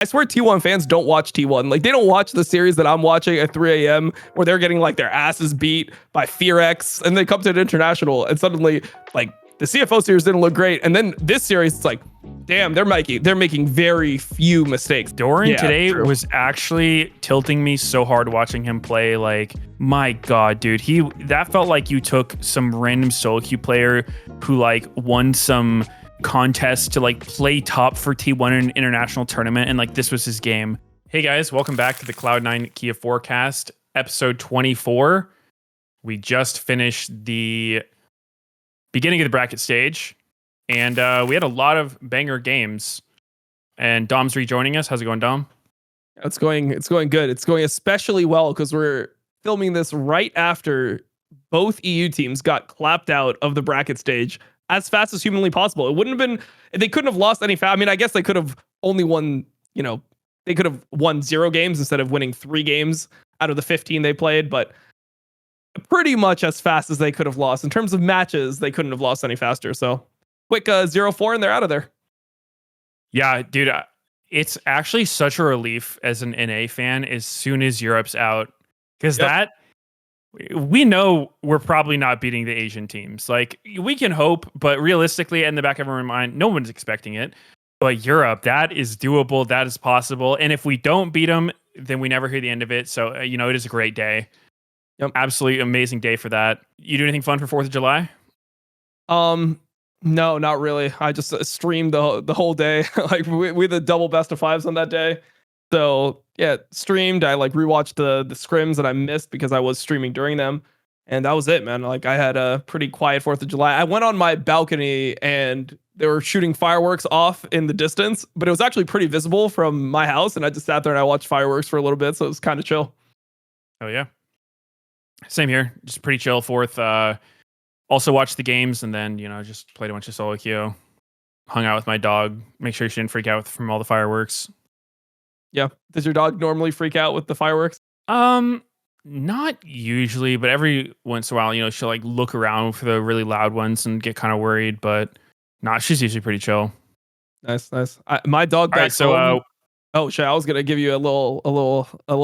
I swear T1 fans don't watch T1. Like, they don't watch the series that I'm watching at 3 a.m. where they're getting like their asses beat by FearX, and they come to an international and suddenly like the CFO series didn't look great, and then this series it's like, damn, they're making very few mistakes. Doran today was actually tilting me so hard watching him play. Like, my God, dude, that felt like you took some random solo queue player who like won some contest to like play top for T1 in an international tournament, and like this was his game. Hey guys, welcome back to the Cloud9 Kia Forecast, episode 24. We just finished the beginning of the bracket stage, and we had a lot of banger games. And Dom's rejoining us. How's it going, Dom? It's going good. It's going especially well because we're filming this right after both EU teams got clapped out of the bracket stage as fast as humanly possible. It wouldn't have been, they couldn't have lost any fast. I mean, I guess they could have only won, they could have won 0 games instead of winning 3 games out of the 15 they played, but pretty much as fast as they could have lost. In terms of matches, they couldn't have lost any faster. So quick 0-4 and they're out of there. Yeah, dude, it's actually such a relief as an NA fan as soon as Europe's out, because we know we're probably not beating the Asian teams. Like, we can hope, but realistically, in the back of our mind, no one's expecting it. But Europe, that is doable. That is possible. And if we don't beat them, then we never hear the end of it. So, it is a great day. Yep. Absolutely amazing day for that. You do anything fun for 4th of July? No, not really. I just streamed the whole day. Like, we the double best of 5s on that day. So yeah, streamed. I like rewatched the scrims that I missed because I was streaming during them, and that was it, man. Like, I had a pretty quiet 4th of July. I went on my balcony and they were shooting fireworks off in the distance, but it was actually pretty visible from my house, and I just sat there and I watched fireworks for a little bit, so it was kind of chill. Oh yeah, same here. Just pretty chill 4th. Also watched the games, and then just played a bunch of solo queue, hung out with my dog, make sure she didn't freak out from all the fireworks. Yeah. Does your dog normally freak out with the fireworks? Not usually, but every once in a while, she'll like look around for the really loud ones and get kind of worried, but she's usually pretty chill. Nice. My dog back home. Oh shit, I was going to give you a little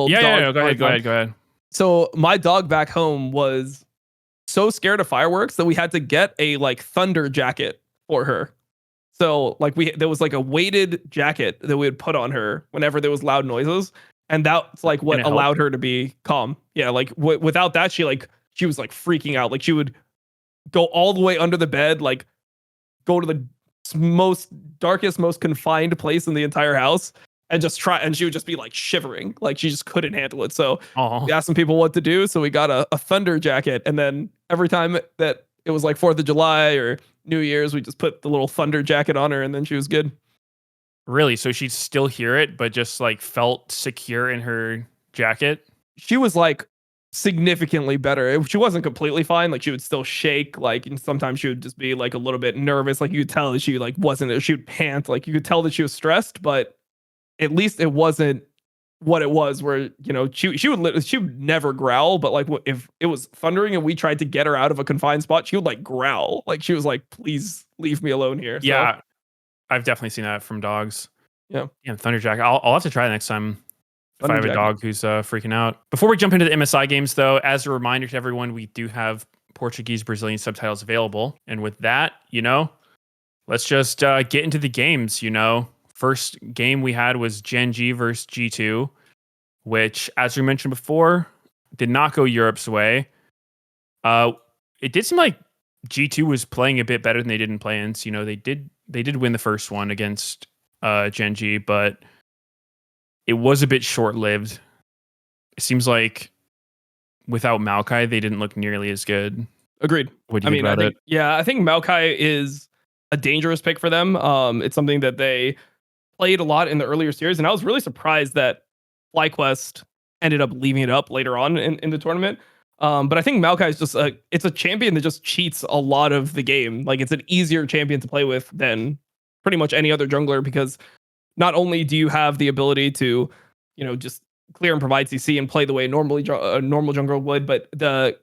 Yeah, dog. Go ahead. So my dog back home was so scared of fireworks that we had to get a like thunder jacket for her. So like there was like a weighted jacket that we would put on her whenever there was loud noises, and that's like what allowed her to be calm. Yeah, like without that, she was like freaking out. Like, she would go all the way under the bed, like go to the most darkest, most confined place in the entire house, and just try. And she would just be like shivering, like she just couldn't handle it. So we asked some people what to do, so we got a thunder jacket, and then every time that it was like 4th of July or New Year's, we just put the little thunder jacket on her, and then she was good. Really? So she'd still hear it, but just like felt secure in her jacket? She was like significantly better. She wasn't completely fine. Like, she would still shake, like, and sometimes she would just be like a little bit nervous. Like, you could tell that she like wasn't, she would pant. Like, you could tell that she was stressed, but at least it wasn't what it was where, she would never growl, but like if it was thundering and we tried to get her out of a confined spot, she would like growl. Like, she was like, please leave me alone here. Yeah. So, I've definitely seen that from dogs. Yeah. Thunder jacket. I'll have to try next time if I have a dog who's freaking out. Before we jump into the MSI games, though, as a reminder to everyone, we do have Portuguese, Brazilian subtitles available. And with that, let's just get into the games. First game we had was Gen.G versus G2, which, as we mentioned before, did not go Europe's way. It did seem like G2 was playing a bit better than they did in play-ins. They did win the first one against Gen.G, but it was a bit short-lived. It seems like without Maokai, they didn't look nearly as good. Agreed. What do you think about it? Yeah, I think Maokai is a dangerous pick for them. It's something that they played a lot in the earlier series, and I was really surprised that FlyQuest ended up leaving it up later on in the tournament. But I think Maokai is just it's a champion that just cheats a lot of the game. Like, it's an easier champion to play with than pretty much any other jungler, because not only do you have the ability to, just clear and provide CC and play the way a normal jungler would, but the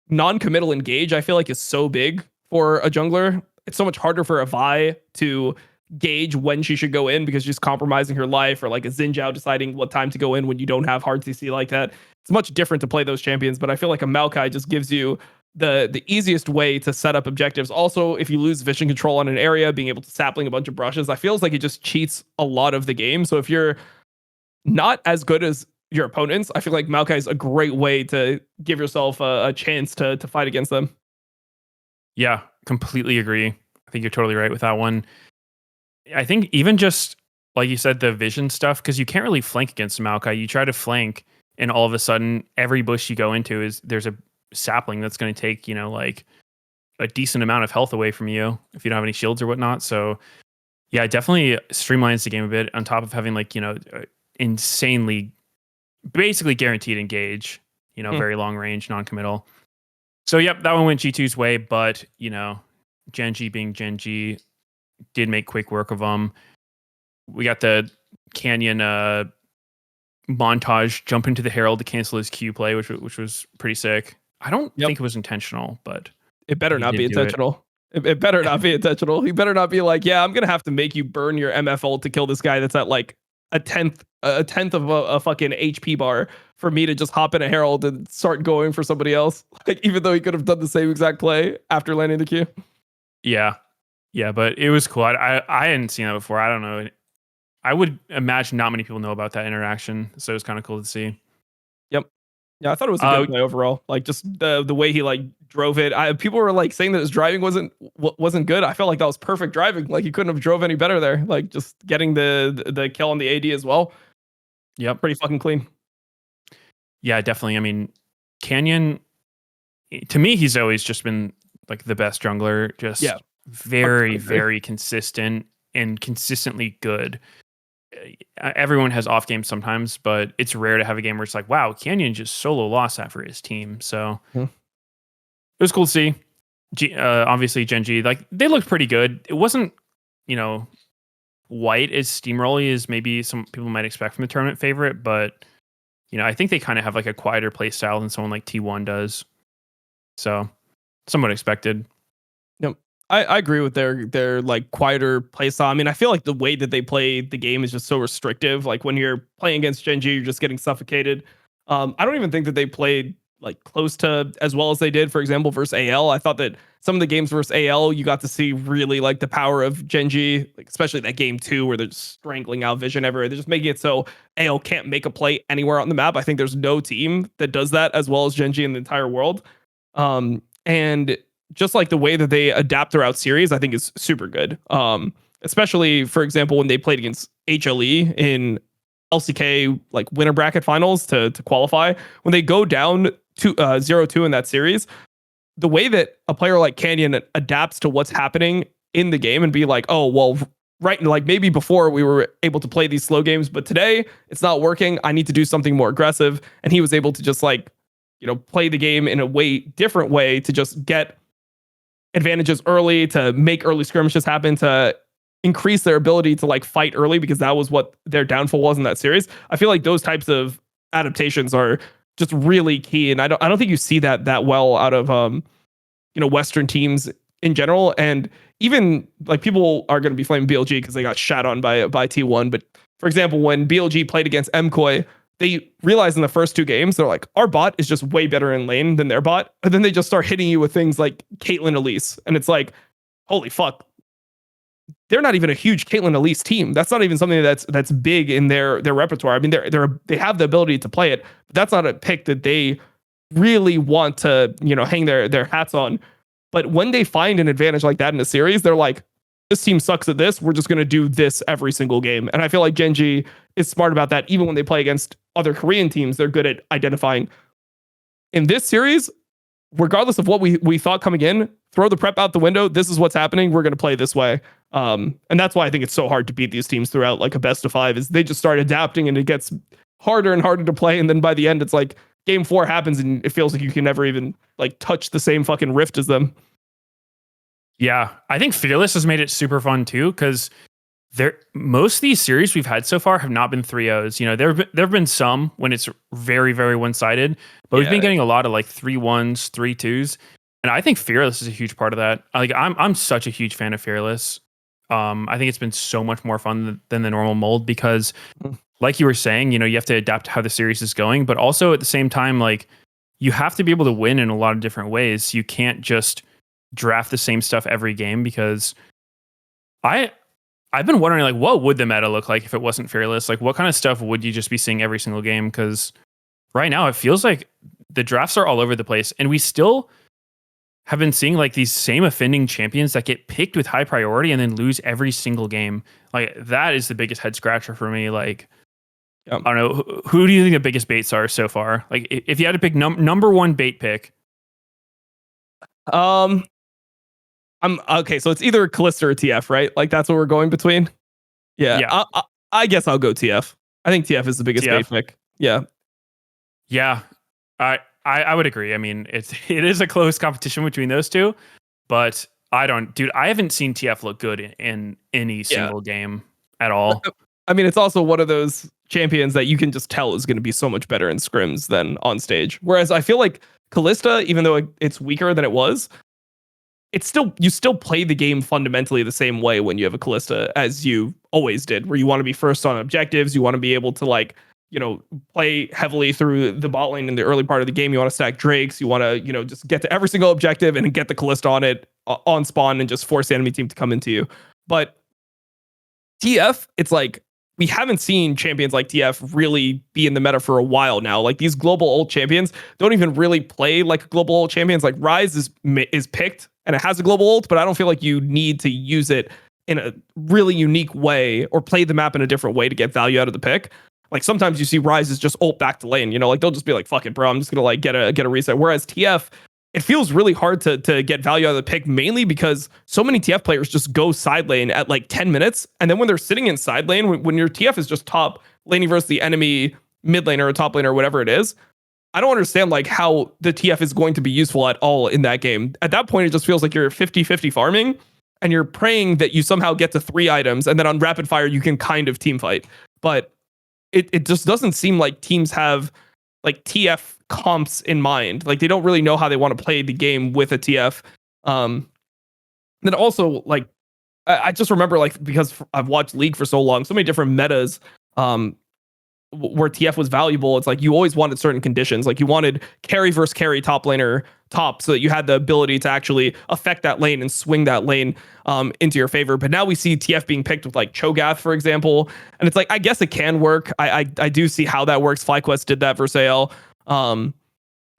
non-committal engage, I feel like, is so big for a jungler. It's so much harder for a Vi to gauge when she should go in because she's compromising her life, or like a Xin Zhao deciding what time to go in when you don't have hard CC like that. It's much different to play those champions, but I feel like a Maokai just gives you the easiest way to set up objectives. Also, if you lose vision control on an area, being able to sapling a bunch of brushes, I feels like it just cheats a lot of the game. So if you're not as good as your opponents, I feel like Maokai is a great way to give yourself a chance to fight against them. Yeah, completely agree. I think you're totally right with that one. I think even just like you said, the vision stuff, because you can't really flank against Maokai. You try to flank, and all of a sudden, every bush you go into there's a sapling that's going to take, like a decent amount of health away from you if you don't have any shields or whatnot. So yeah, it definitely streamlines the game a bit, on top of having insanely, basically guaranteed engage, very long range, non-committal. So yep, that one went G2's way, but Gen.G being Gen.G did make quick work of them. We got the Canyon montage jump into the Herald to cancel his Q play, which was pretty sick. I don't think it was intentional, but it better not be intentional. It better not be intentional. He better not be like, yeah, I'm gonna have to make you burn your MF ult to kill this guy that's at like a tenth of a fucking HP bar for me to just hop in a Herald and start going for somebody else. Like, even though he could have done the same exact play after landing the Q. Yeah, but it was cool. I hadn't seen that before. I don't know. I would imagine not many people know about that interaction, so it was kind of cool to see. Yep. Yeah, I thought it was a good play overall. Like, just the way he like drove it. People were like saying that his driving wasn't good. I felt like that was perfect driving. Like, he couldn't have drove any better there. Like, just getting the kill on the AD as well. Yep, pretty fucking clean. Yeah, definitely. I mean, Canyon, to me, he's always just been like the best jungler. Just very, very consistent and consistently good. Everyone has off games sometimes, but it's rare to have a game where it's like, wow, Canyon just solo lost that for his team. So it was cool to see. Obviously, Gen.G, like, they looked pretty good. It wasn't, white as steamrolly as maybe some people might expect from the tournament favorite, but I think they kind of have like a quieter play style than someone like T1 does. So somewhat expected. Yep. I agree with their like quieter play style. I mean, I feel like the way that they play the game is just so restrictive. Like, when you're playing against Gen.G, you're just getting suffocated. I don't even think that they played like close to as well as they did, for example, versus AL. I thought that some of the games versus AL, you got to see really like the power of Gen.G, like especially that game 2 where they're just strangling out vision everywhere. They're just making it so AL can't make a play anywhere on the map. I think there's no team that does that as well as Gen.G in the entire world. And just like the way that they adapt throughout series, I think is super good. Especially, for example, when they played against HLE in LCK like winter bracket finals to qualify, when they go down to 0-2 in that series, the way that a player like Canyon adapts to what's happening in the game and be like, oh, well, right, like maybe before we were able to play these slow games, but today it's not working. I need to do something more aggressive. And he was able to just like, play the game in a different way to just get advantages early, to make early skirmishes happen, to increase their ability to like fight early, because that was what their downfall was in that series. I feel like those types of adaptations are just really key, and I don't think you see that well out of Western teams in general. And even like, people are going to be flaming BLG because they got shat on by T1, but for example, when BLG played against MKOI, they realized in the first 2 games, they're like, our bot is just way better in lane than their bot. And then they just start hitting you with things like Caitlyn Elise. And it's like, holy fuck. They're not even a huge Caitlyn Elise team. That's not even something that's big in their repertoire. I mean, they have the ability to play it, but that's not a pick that they really want to, hang their hats on. But when they find an advantage like that in a series, they're like, this team sucks at this. We're just going to do this every single game. And I feel like Gen.G is smart about that. Even when they play against other Korean teams, they're good at identifying. In this series, regardless of what we thought coming in, throw the prep out the window. This is what's happening. We're going to play this way. And that's why I think it's so hard to beat these teams throughout like a best of 5, is they just start adapting and it gets harder and harder to play. And then by the end, it's like game 4 happens and it feels like you can never even like touch the same fucking rift as them. Yeah, I think Fearless has made it super fun too, because most of these series we've had so far have not been 3-0s. There have been some when it's very, very one-sided, but we've been getting a lot of like 3-1s, 3-2s, and I think Fearless is a huge part of that. Like, I'm such a huge fan of Fearless. I think it's been so much more fun than the normal mold because, Mhm. like you were saying, you know, you have to adapt to how the series is going, but also at the same time, like you have to be able to win in a lot of different ways. You can't just draft the same stuff every game because I I've been wondering like what would the meta look like if it wasn't fearless? Like what kind of stuff would you just be seeing every single game? Because right now it feels like the drafts are all over the place, and we still have been seeing like these same offending champions that get picked with high priority and then lose every single game. Like that is the biggest head scratcher for me. Like Yep. I don't know, who do you think the biggest baits are so far? Like if you had to pick number one bait pick. I'm okay. So it's either Callista or TF, right? Like that's what we're going between. Yeah. Yeah. I guess I'll go TF. I think TF is the biggest bait pick. Yeah. Yeah. I would agree. I mean, it is a close competition between those two, but I haven't seen TF look good in any single game at all. I mean, it's also one of those champions that you can just tell is going to be so much better in scrims than on stage. Whereas I feel like Callista, even though it's weaker than it was, you still play the game fundamentally the same way when you have a Callista as you always did, where you want to be first on objectives, you want to be able to like, you know, play heavily through the bot lane in the early part of the game. You want to stack Drakes, you want to, you know, just get to every single objective and get the Callista on it on spawn and just force the enemy team to come into you. But TF, it's like we haven't seen champions like TF really be in the meta for a while now. Like these global ult champions don't even really play like global ult champions. Like Ryze is picked and it has a global ult, but I don't feel like you need to use it in a really unique way or play the map in a different way to get value out of the pick. Like sometimes you see Ryze is just ult back to lane, you know, like they'll just be like, fuck it, bro, I'm just gonna like get a reset. Whereas TF, it feels really hard to get value out of the pick, mainly because so many TF players just go side lane at like 10 minutes. And then when they're sitting in side lane, when your TF is just top laning versus the enemy mid lane or top lane or whatever it is, I don't understand like how the TF is going to be useful at all in that game. At that point, it just feels like you're 50-50 farming and you're praying that you somehow get to 3 items. And then on rapid fire, you can kind of team fight. But it just doesn't seem like teams have like TF comps in mind. Like they don't really know how they want to play the game with a TF. Then also like I just remember like because I've watched League for so long, so many different metas where TF was valuable. It's like you always wanted certain conditions. Like you wanted carry versus carry top laner top so that you had the ability to actually affect that lane and swing that lane into your favor. But now we see TF being picked with like Cho'Gath, for example. And it's like, I guess it can work. I do see how that works. FlyQuest did that versus AL.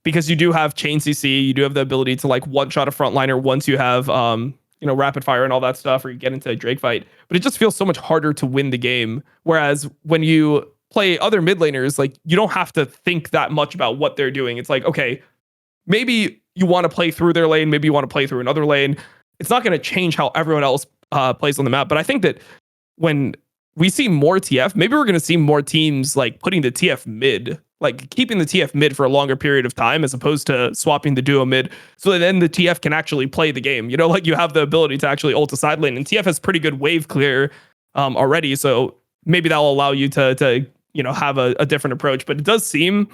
Because you do have chain CC, you do have the ability to like one shot a frontliner once you have you know, rapid fire and all that stuff, or you get into a Drake fight. But it just feels so much harder to win the game. Whereas when you play other mid laners, like you don't have to think that much about what they're doing. It's like, okay, maybe you want to play through their lane, maybe you want to play through another lane. It's not going to change how everyone else plays on the map. But I think that when we see more TF, maybe we're going to see more teams like putting the TF mid, like keeping the TF mid for a longer period of time as opposed to swapping the duo mid, so that then the TF can actually play the game. You know, like you have the ability to actually ult a side lane, and TF has pretty good wave clear already. So maybe that will allow you to you know, have a different approach. But it does seem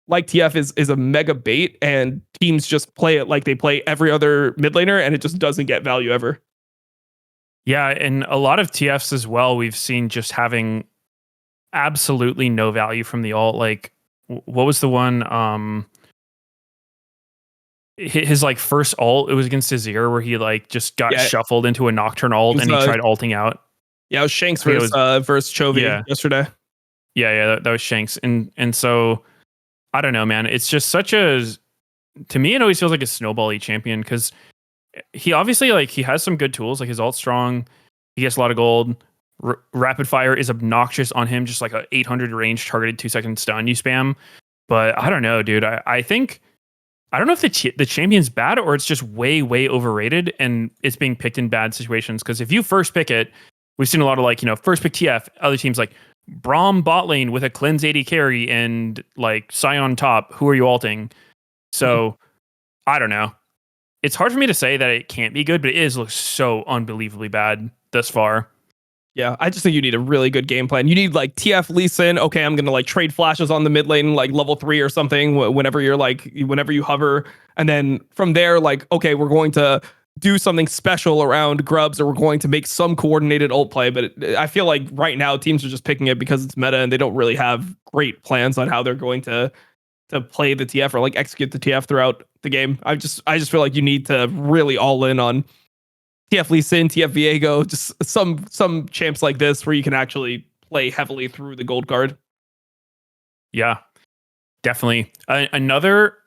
like TF is a mega bait, and teams just play it like they play every other mid laner, and it just doesn't get value ever. Yeah, and a lot of TFs as well, we've seen just having absolutely no value from the ult. Like, what was the one? His like first ult, it was against Azir, where he like just got shuffled into a Nocturne ult, and he tried ulting out. Yeah, it was Shanks versus Chovy yesterday. Yeah, that was Shanks, and so I don't know, man. It's just such a, to me, it always feels like a snowball-y champion, because he obviously like he has some good tools, like his ult's strong, he gets a lot of gold. Rapid fire is obnoxious on him, just like a 800 range targeted 2-second stun you spam. But I don't know, dude. I think I don't know if the champion's bad or it's just way overrated and it's being picked in bad situations. Because if you first pick it, we've seen a lot of like, you know, first pick TF, other teams like Braum bot lane with a cleanse 80 carry and like Sion top. Who are you ulting? So I don't know. It's hard for me to say that it can't be good, but it looks so unbelievably bad thus far. Yeah, I just think you need a really good game plan. You need like TF Lee Sin. Okay, I'm gonna like trade flashes on the mid lane, like level 3 or something. Whenever you hover, and then from there, like, okay, we're going to do something special around grubs, or we're going to make some coordinated ult play. But I feel like right now teams are just picking it because it's meta, and they don't really have great plans on how they're going to play the TF or like execute the TF throughout the game. I just feel like you need to really all in on TF Lee Sin, TF Viego, just some champs like this where you can actually play heavily through the gold card. Yeah, definitely. Another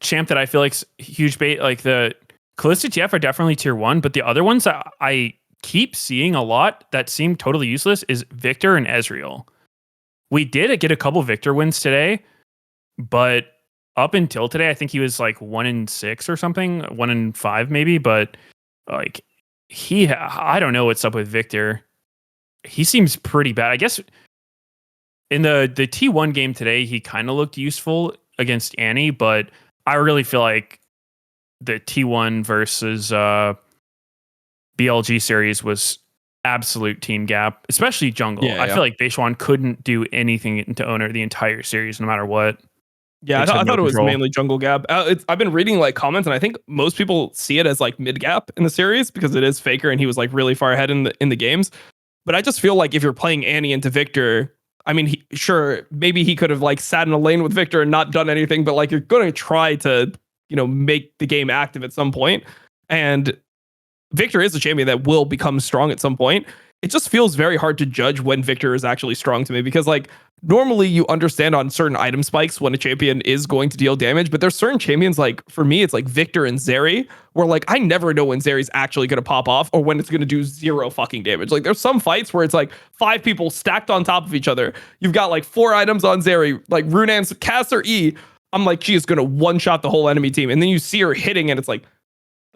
champ that I feel like huge bait, like the Kalista TF are definitely tier 1, but the other ones that I keep seeing a lot that seem totally useless is Victor and Ezreal. We did get a couple Victor wins today, but up until today, I think he was like 1-6 or something, 1-5 maybe, but like I don't know what's up with Victor. He seems pretty bad. I guess in the T1 game today, he kind of looked useful against Annie, but I really feel like the T1 versus BLG series was absolute team gap, especially jungle. I feel like Beishuan couldn't do anything into owner the entire series, no matter what. Yeah, I thought it was mainly jungle gap. I've been reading like comments, and I think most people see it as like mid gap in the series because it is Faker, and he was like really far ahead in the games. But I just feel like if you're playing Annie into Victor, I mean, sure, maybe he could have like sat in a lane with Victor and not done anything, but like you're going to try to, make the game active at some point. And Victor is a champion that will become strong at some point. It just feels very hard to judge when Victor is actually strong to me because like normally you understand on certain item spikes when a champion is going to deal damage, but there's certain champions like for me, it's like Victor and Zeri where like I never know when Zeri's actually going to pop off or when it's going to do 0 fucking damage. Like there's some fights where it's like 5 people stacked on top of each other. You've got like 4 items on Zeri, like Runan's cast or E. I'm like, she is going to one-shot the whole enemy team. And then you see her hitting and it's like,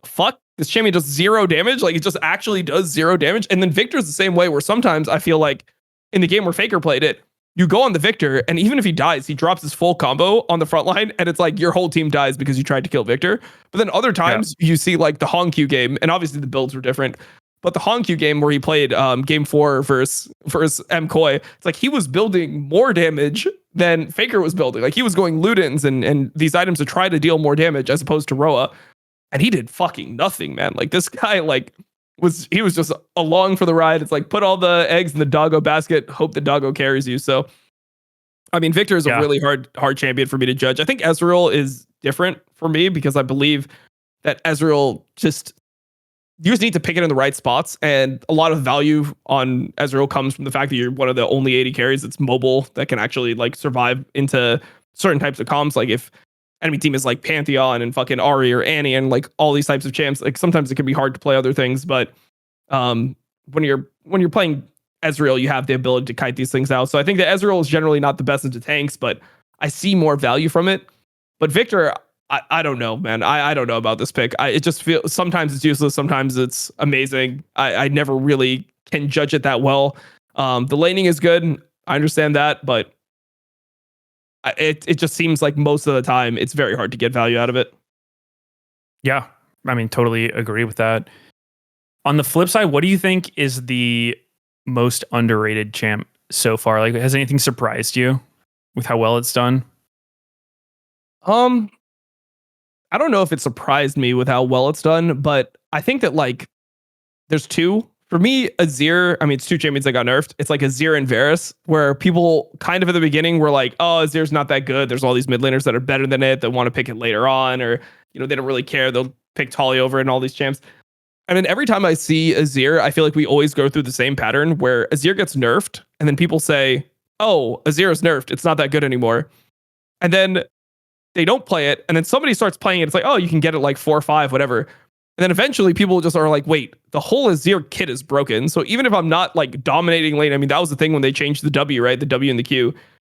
fuck, this champion does 0 damage. Like it just actually does 0 damage. And then Victor's the same way where sometimes I feel like in the game where Faker played it, you go on the Victor and even if he dies, he drops his full combo on the front line and it's like your whole team dies because you tried to kill Victor. But then other times you see like the Hongq game, and obviously the builds were different, but the Hongq game where he played game 4 versus MKOI, it's like he was building more damage than Faker was building. Like he was going Ludens and these items to try to deal more damage as opposed to Roa. And he did fucking nothing, man. Like this guy, like he was just along for the ride. It's like put all the eggs in the doggo basket, hope the doggo carries you. So, I mean, Victor is a really hard champion for me to judge. I think Ezreal is different for me because I believe that Ezreal you just need to pick it in the right spots. And a lot of value on Ezreal comes from the fact that you're one of the only 80 carries that's mobile that can actually like survive into certain types of comps. Like if enemy team is like Pantheon and fucking Ahri or Annie and like all these types of champs, like sometimes it can be hard to play other things, but when you're playing Ezreal, you have the ability to kite these things out. So I think that Ezreal is generally not the best into tanks, but I see more value from it. But Victor, I don't know, man. I don't know about this pick. It just feels sometimes it's useless, sometimes it's amazing. I never really can judge it that well. The laning is good, I understand that, but it just seems like most of the time it's very hard to get value out of it. Yeah, I mean, totally agree with that. On the flip side, what do you think is the most underrated champ so far? Like, has anything surprised you with how well it's done? I don't know if it surprised me with how well it's done, but I think that like there's 2. For me, Azir, I mean, it's 2 champions that got nerfed. It's like Azir and Varus, where people kind of at the beginning were like, oh, Azir's not that good. There's all these mid laners that are better than it that want to pick it later on, or, they don't really care. They'll pick Tali over and all these champs. And then every time I see Azir, I feel like we always go through the same pattern where Azir gets nerfed, and then people say, oh, Azir is nerfed. It's not that good anymore. And then they don't play it, and then somebody starts playing it. It's like, oh, you can get it like 4 or 5, whatever. And then eventually people just are like, wait, the whole Azir kit is broken. So even if I'm not like dominating lane, I mean, that was the thing when they changed the W, right? The W and the Q.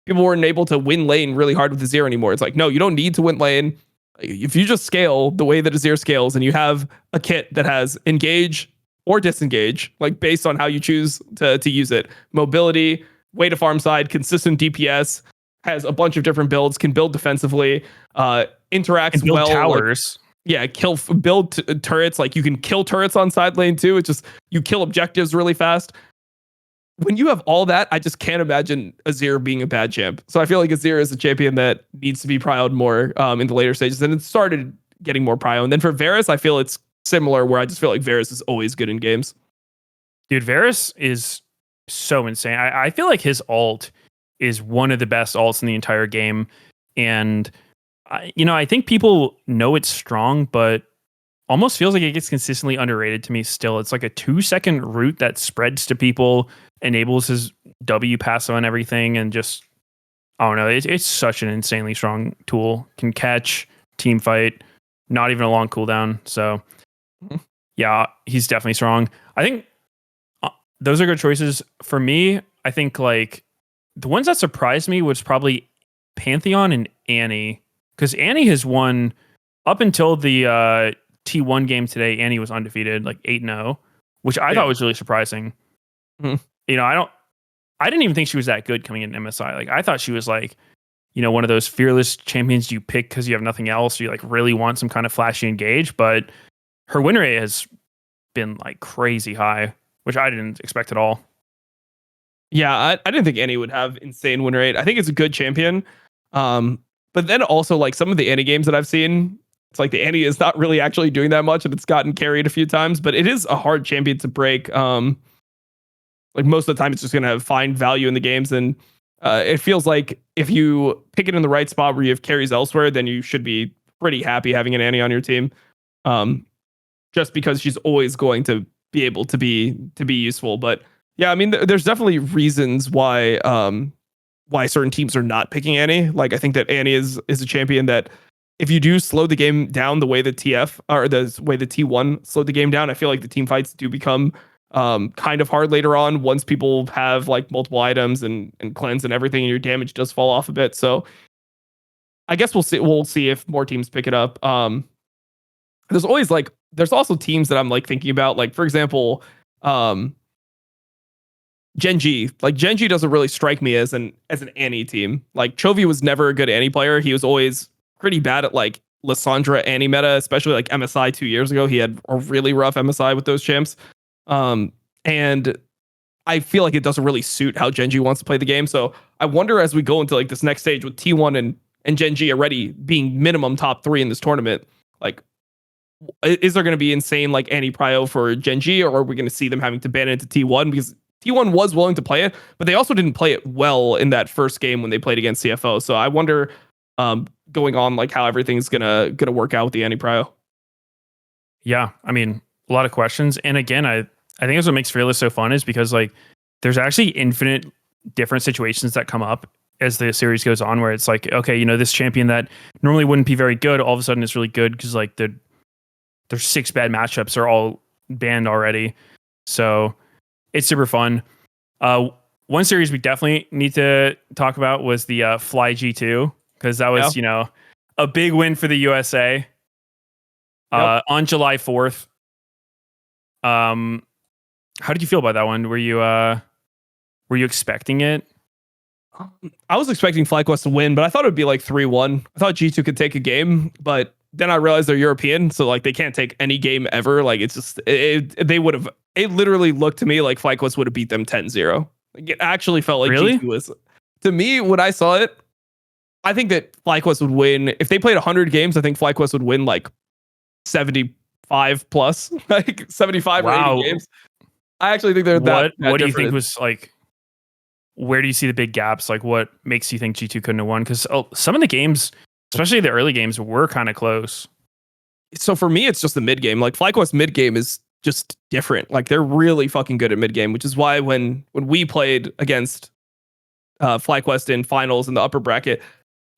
People weren't able to win lane really hard with Azir anymore. It's like, no, you don't need to win lane. If you just scale the way that Azir scales and you have a kit that has engage or disengage, like based on how you choose to use it, mobility, way to farm side, consistent DPS, has a bunch of different builds, can build defensively, interacts and build well. Towers. Build turrets. Like you can kill turrets on side lane too. It's just you kill objectives really fast. When you have all that, I just can't imagine Azir being a bad champ. So I feel like Azir is a champion that needs to be prioed more in the later stages, and it started getting more prio. And then for Varus, I feel it's similar, where I just feel like Varus is always good in games. Dude, Varus is so insane. I feel like his ult is one of the best ults in the entire game. And, I think people know it's strong, but almost feels like it gets consistently underrated to me still. It's like a 2-second route that spreads to people, enables his W passive and everything, and just, I don't know. It's such an insanely strong tool. Can catch, team fight, not even a long cooldown. So, yeah, he's definitely strong. I think those are good choices. For me, I think like the ones that surprised me was probably Pantheon and Annie. Because Annie has won up until the T1 game today. Annie was undefeated, like 8-0, which I thought was really surprising. Mm-hmm. I didn't even think she was that good coming in MSI. Like I thought she was like, one of those fearless champions you pick because you have nothing else. You like really want some kind of flashy engage, but her win rate has been like crazy high, which I didn't expect at all. Yeah, I didn't think Annie would have insane win rate. I think it's a good champion. But then also like some of the Annie games that I've seen, it's like the Annie is not really actually doing that much and it's gotten carried a few times, but it is a hard champion to break. Like most of the time it's just going to find value in the games. And it feels like if you pick it in the right spot where you have carries elsewhere, then you should be pretty happy having an Annie on your team. Just because she's always going to be able to be useful. But yeah, I mean, there's definitely reasons why certain teams are not picking Annie. Like I think that Annie is a champion that if you do slow the game down the way the TF or the way the T1 slowed the game down, I feel like the team fights do become kind of hard later on once people have like multiple items and cleanse and everything, and your damage does fall off a bit. So I guess we'll see if more teams pick it up. There's also teams that I'm like thinking about, like for example, Gen.G. Like Gen.G doesn't really strike me as an Annie team. Like Chovy was never a good Annie player. He was always pretty bad at like Lissandra Annie meta, especially like MSI 2 years ago. He had a really rough MSI with those champs. And I feel like it doesn't really suit how Gen.G wants to play the game. So I wonder as we go into like this next stage with T1 and Gen.G already being minimum top 3 in this tournament, like is there going to be insane like Annie prio for Gen.G, or are we going to see them having to ban it into T1? Because T1 was willing to play it, but they also didn't play it well in that first game when they played against CFO. So I wonder going on like how everything's gonna work out with the Annie prio. Yeah, I mean, a lot of questions. And again, I think that's what makes Fearless so fun, is because like there's actually infinite different situations that come up as the series goes on, where it's like, okay, this champion that normally wouldn't be very good, all of a sudden it's really good because like their 6 bad matchups are all banned already. So it's super fun. One series we definitely need to talk about was the Fly G2, because that was, a big win for the USA on July 4th. How did you feel about that one? Were you expecting it? I was expecting FlyQuest to win, but I thought it would be like 3-1. I thought G2 could take a game, but then I realized they're European, so like they can't take any game ever. Like it's just it literally looked to me like FlyQuest would have beat them 10-0. Like, it actually felt like really? G2 was, to me, when I saw it, I think that FlyQuest would win. If they played 100 games, I think FlyQuest would win like 75 plus, like 75 or 80 games. I actually think they're that What do you different. think was like, where do you see the big gaps? Like what makes you think G2 couldn't have won? Because some of the games, especially the early games, were kind of close. So for me, it's just the mid game. Like FlyQuest mid game is just different. Like they're really fucking good at mid game, which is why when we played against FlyQuest in finals in the upper bracket,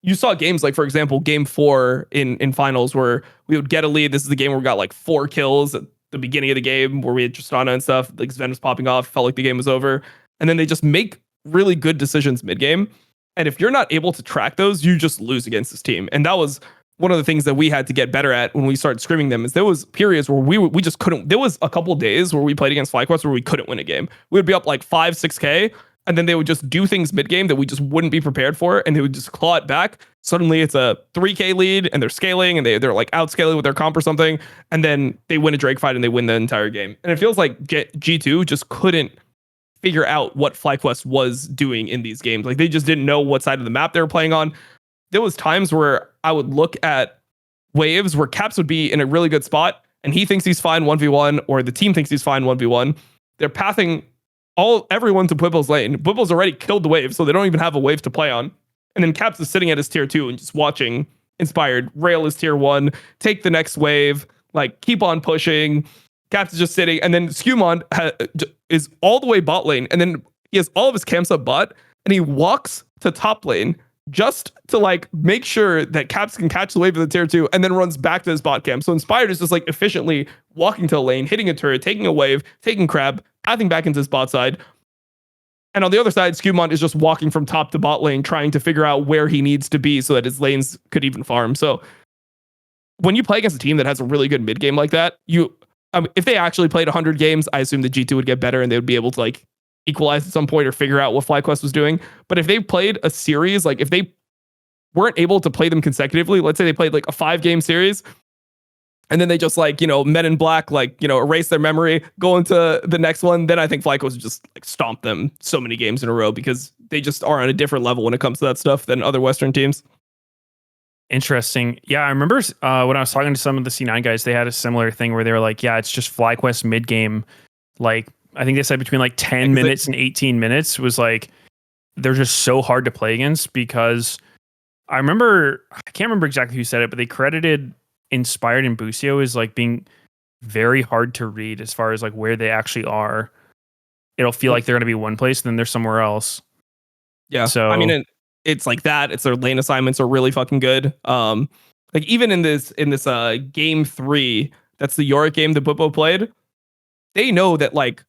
you saw games like, for example, game 4 in finals where we would get a lead. This is the game where we got like 4 kills at the beginning of the game where we had Tristana and stuff. Like Sven was popping off, felt like the game was over. And then they just make really good decisions mid game. And if you're not able to track those, you just lose against this team. And that was one of the things that we had to get better at when we started screaming them. Is there was periods where we just couldn't. There was a couple of days where we played against FlyQuest where we couldn't win a game. We would be up like 5-6K, and then they would just do things mid game that we just wouldn't be prepared for, and they would just claw it back. Suddenly it's a 3K lead, and they're scaling, and they're like outscaling with their comp or something, and then they win a Drake fight and they win the entire game. And it feels like G2 just couldn't figure out what FlyQuest was doing in these games. Like they just didn't know what side of the map they were playing on. There was times where I would look at waves where Caps would be in a really good spot, and he thinks he's fine 1v1, or the team thinks he's fine 1v1, they're pathing everyone to Bwibble's lane. Bwibble's already killed the wave, so they don't even have a wave to play on. And then Caps is sitting at his tier 2 and just watching Inspired rail his tier 1, take the next wave, like keep on pushing. Caps is just sitting, and then Skewmon is all the way bot lane, and then he has all of his camps up bot, and he walks to top lane just to like make sure that Caps can catch the wave of the tier 2, and then runs back to his bot camp. So Inspired is just like efficiently walking to a lane, hitting a turret, taking a wave, taking crab, pathing back into his bot side. And on the other side, Skewmon is just walking from top to bot lane, trying to figure out where he needs to be so that his lanes could even farm. So when you play against a team that has a really good mid game like that, if they actually played 100 games, I assume the G2 would get better and they would be able to like equalize at some point or figure out what FlyQuest was doing. But if they played a series, like if they weren't able to play them consecutively, let's say they played like a 5-game series, and then they just like, Men in Black, like, erase their memory, go into the next one, then I think FlyQuest would just like stomp them so many games in a row because they just are on a different level when it comes to that stuff than other Western teams. Interesting. Yeah, I remember when I was talking to some of the C9 guys, they had a similar thing where they were like, yeah, it's just FlyQuest mid game. Like, I think they said between like 10 minutes and 18 minutes was like, they're just so hard to play against because I can't remember exactly who said it, but they credited Inspired and Busio as like being very hard to read as far as like where they actually are. It'll feel like they're going to be one place and then they're somewhere else. Yeah. So I mean, it's like that. It's their lane assignments are really fucking good. Like even in this game 3, that's the Yorick game that Bwipo played. They know that like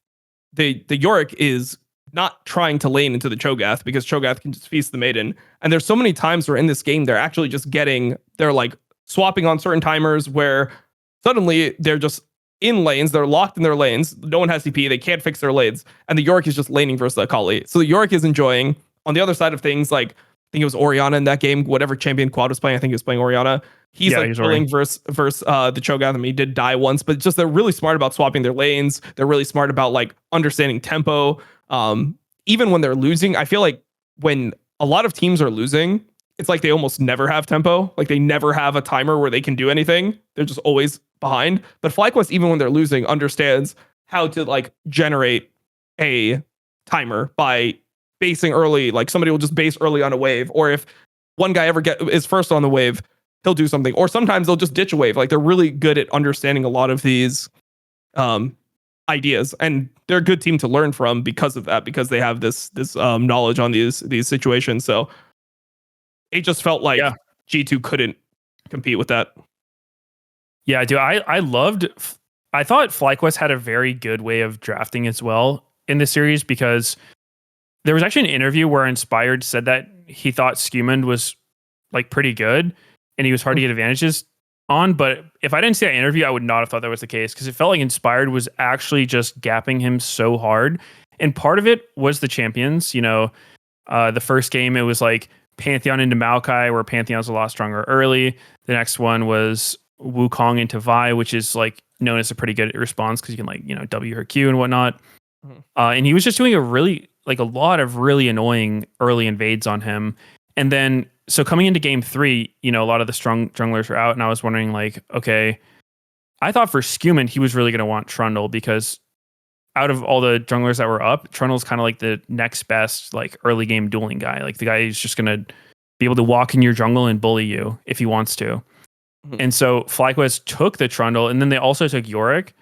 the Yorick is not trying to lane into the Cho'Gath because Cho'Gath can just feast the Maiden. And there's so many times where in this game they're actually just they're like swapping on certain timers where suddenly they're just in lanes, they're locked in their lanes, no one has TP, they can't fix their lanes, and the Yorick is just laning versus the Akali. So the Yorick is enjoying. On the other side of things, like I think it was Orianna in that game, whatever champion Quad was playing, I think he was playing Orianna. He's playing versus the Cho'Gath. I mean, he did die once, but just they're really smart about swapping their lanes. They're really smart about like understanding tempo. Even when they're losing, I feel like when a lot of teams are losing, it's like they almost never have tempo. Like they never have a timer where they can do anything. They're just always behind. But FlyQuest, even when they're losing, understands how to like generate a timer by basing early. Like somebody will just base early on a wave, or if one guy is first on the wave, he'll do something. Or sometimes they'll just ditch a wave. Like they're really good at understanding a lot of these ideas, and they're a good team to learn from because of that, because they have this knowledge on these situations. So it just felt like G2 couldn't compete with that. Yeah, dude, I thought FlyQuest had a very good way of drafting as well in this series, because there was actually an interview where Inspired said that he thought Skewmon was like pretty good and he was hard to get advantages on. But if I didn't see that interview, I would not have thought that was the case, because it felt like Inspired was actually just gapping him so hard. And part of it was the champions. The first game, it was like Pantheon into Maokai, where Pantheon's a lot stronger early. The next one was Wukong into Vi, which is like known as a pretty good response because you can like, W her Q and whatnot. And he was just doing a lot of really annoying early invades on him. And then, so coming into game 3, a lot of the strong junglers were out, and I was wondering like, okay, I thought for Skewmon, he was really going to want Trundle, because out of all the junglers that were up, Trundle's kind of like the next best like early game dueling guy. Like the guy who's just going to be able to walk in your jungle and bully you if he wants to. And so FlyQuest took the Trundle, and then they also took Yorick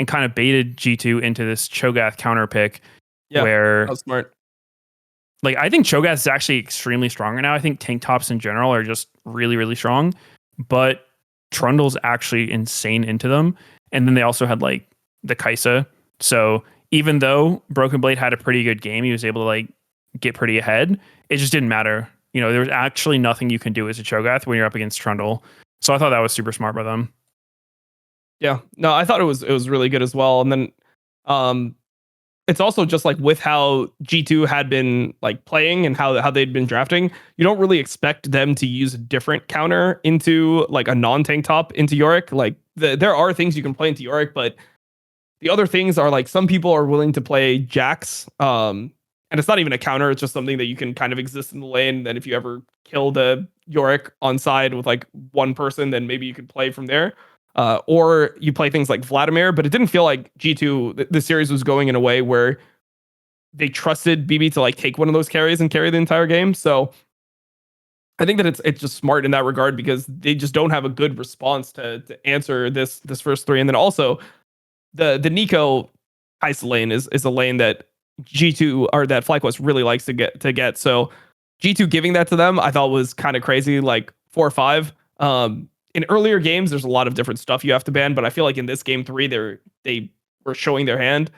and kind of baited G2 into this Cho'Gath counter pick. Yeah, where that was smart. Like, I think Cho'Gath is actually extremely strong right now. I think tank tops in general are just really, really strong, but Trundle's actually insane into them. And then they also had like the Kaisa. So even though Broken Blade had a pretty good game, he was able to like get pretty ahead. It just didn't matter. There was actually nothing you can do as a Cho'Gath when you're up against Trundle. So I thought that was super smart by them. Yeah, no, I thought it was really good as well. And then it's also just like with how G2 had been like playing and how they'd been drafting, you don't really expect them to use a different counter into like a non-tank top into Yorick. Like there are things you can play into Yorick, but the other things are like some people are willing to play Jax. And it's not even a counter, it's just something that you can kind of exist in the lane. Then if you ever kill the Yorick on side with like one person, then maybe you could play from there. or you play things like Vladimir, but it didn't feel like G2, the series was going in a way where they trusted BB to like take one of those carries and carry the entire game. So I think that it's just smart in that regard because they just don't have a good response to answer this first three. And then also the Nico Heist lane is a lane that G2 or that FlyQuest really likes to get. So G2 giving that to them, I thought was kind of crazy, like 4 or 5. In earlier games, there's a lot of different stuff you have to ban, but I feel like in this game 3, they were showing their hand.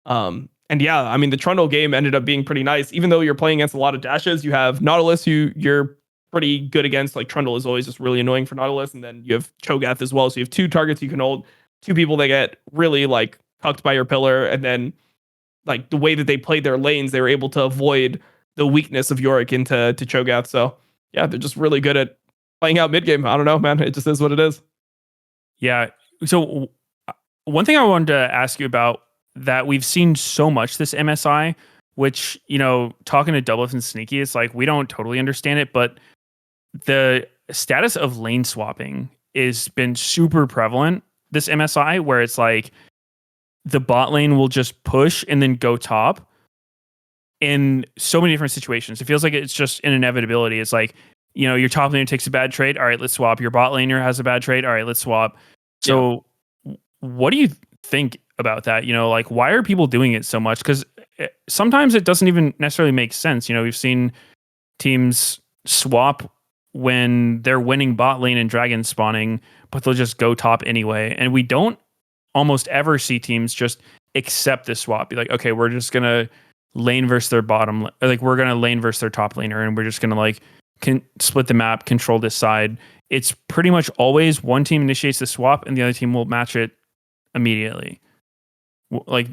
And yeah, I mean, the Trundle game ended up being pretty nice. Even though you're playing against a lot of dashes, you have Nautilus, who you're pretty good against. Like Trundle is always just really annoying for Nautilus. And then you have Cho'Gath as well. So you have 2 targets you can hold, 2 people that get really like tucked by your pillar. And then like the way that they played their lanes, they were able to avoid the weakness of Yorick into Cho'Gath. So yeah, they're just really good at playing out mid game. I don't know, man. It just is what it is. Yeah. So one thing I wanted to ask you about that we've seen so much this MSI, which, you know, talking to Doublelift and Sneaky, it's like we don't totally understand it, but the status of lane swapping has been super prevalent this MSI, where it's like the bot lane will just push and then go top in so many different situations. It feels like it's just an inevitability. It's like, you know, your top laner takes a bad trade. All right, let's swap. Your bot laner has a bad trade. All right, let's swap. So what do you think about that? You know, like, why are people doing it so much? Because sometimes it doesn't even necessarily make sense. You know, we've seen teams swap when they're winning bot lane and dragon spawning, but they'll just go top anyway. And we don't almost ever see teams just accept this swap. Be like, okay, we're just going to lane versus their bottom. Like, we're going to lane versus their top laner, and we're just going to like split the map, control this side. It's pretty much always one team initiates the swap and the other team will match it immediately. Like,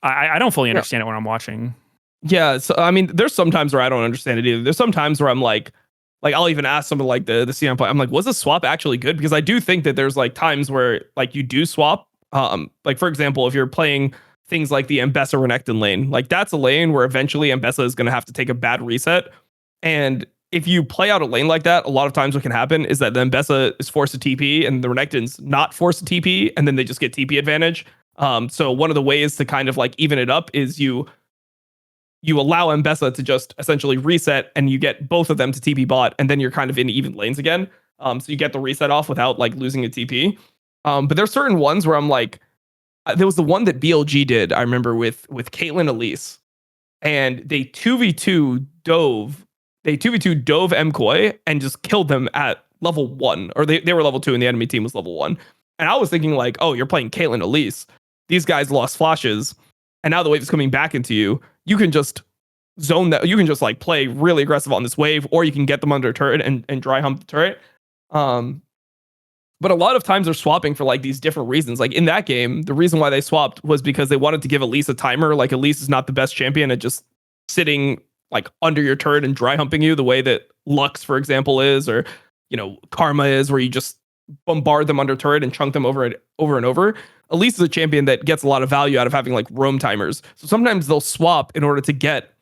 I don't fully understand it when I'm watching. Yeah, so I mean, there's some times where I don't understand it either. There's some times where I'm like I'll even ask someone like the CM play. I'm like, was the swap actually good? Because I do think that there's like times where like you do swap. Like for example, if you're playing things like the Ambessa Renekton lane, like that's a lane where eventually Ambessa is going to have to take a bad reset. And if you play out a lane like that, a lot of times what can happen is that the Ambessa is forced to TP and the Renekton's not forced to TP, and then they just get TP advantage. So one of the ways to kind of like even it up is you allow Ambessa to just essentially reset, and you get both of them to TP bot, and then you're kind of in even lanes again. So you get the reset off without like losing a TP. But there's certain ones where I'm like, there was the one that BLG did, I remember with Caitlyn Elise, and they 2v2 dove MKOI and just killed them at level 1, or they were level 2 and the enemy team was level 1. And I was thinking like, oh, you're playing Caitlyn Elise. These guys lost flashes, and now the wave is coming back into you. You can just zone that. You can just like play really aggressive on this wave, or you can get them under a turret and dry hump the turret. But a lot of times they're swapping for like these different reasons. Like in that game, the reason why they swapped was because they wanted to give Elise a timer. Like Elise is not the best champion at just sitting like under your turret and dry humping you the way that Lux, for example, is, or you know, Karma is, where you just bombard them under turret and chunk them over and over. Elise is a champion that gets a lot of value out of having like roam timers. So sometimes they'll swap in order to get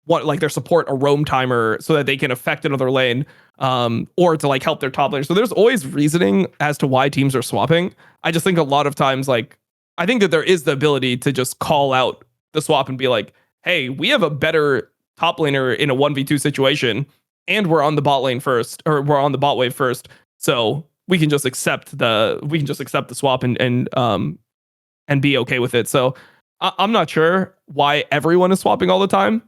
like their support a roam timer so that they can affect another lane, or to like help their top lane. So there's always reasoning as to why teams are swapping. I just think a lot of times, like, I think that there is the ability to just call out the swap and be like, hey, we have a better top laner in a 1v2 situation, and we're on the bot lane first, or we're on the bot wave first. So we can just accept the swap and be okay with it. So I'm not sure why everyone is swapping all the time,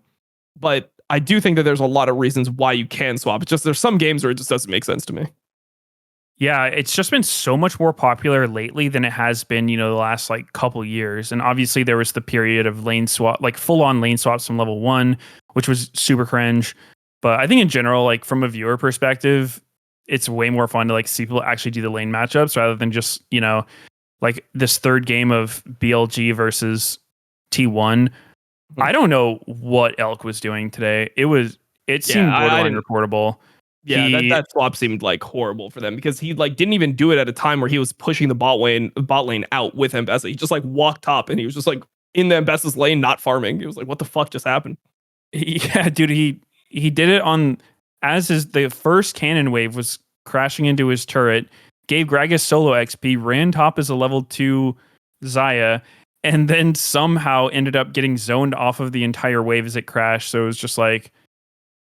but I do think that there's a lot of reasons why you can swap. It's just there's some games where it just doesn't make sense to me. Yeah, it's just been so much more popular lately than it has been, you know, the last like couple years. And obviously there was the period of lane swap, like full on lane swaps from level 1, which was super cringe. But I think in general, like from a viewer perspective, it's way more fun to like see people actually do the lane matchups rather than just, you know, like this third game of BLG versus T1. I don't know what Elk was doing today. It seemed borderline reportable. Yeah, that swap seemed like horrible for them because he like didn't even do it at a time where he was pushing the bot lane out with Ambessa. He just like walked top and he was just like in the Ambessa's lane, not farming. He was like, what the fuck just happened? Yeah, dude, he did it on the first cannon wave was crashing into his turret. gave Gragas solo XP, ran top as a level 2 Xayah, and then somehow ended up getting zoned off of the entire wave as it crashed. So it was just like,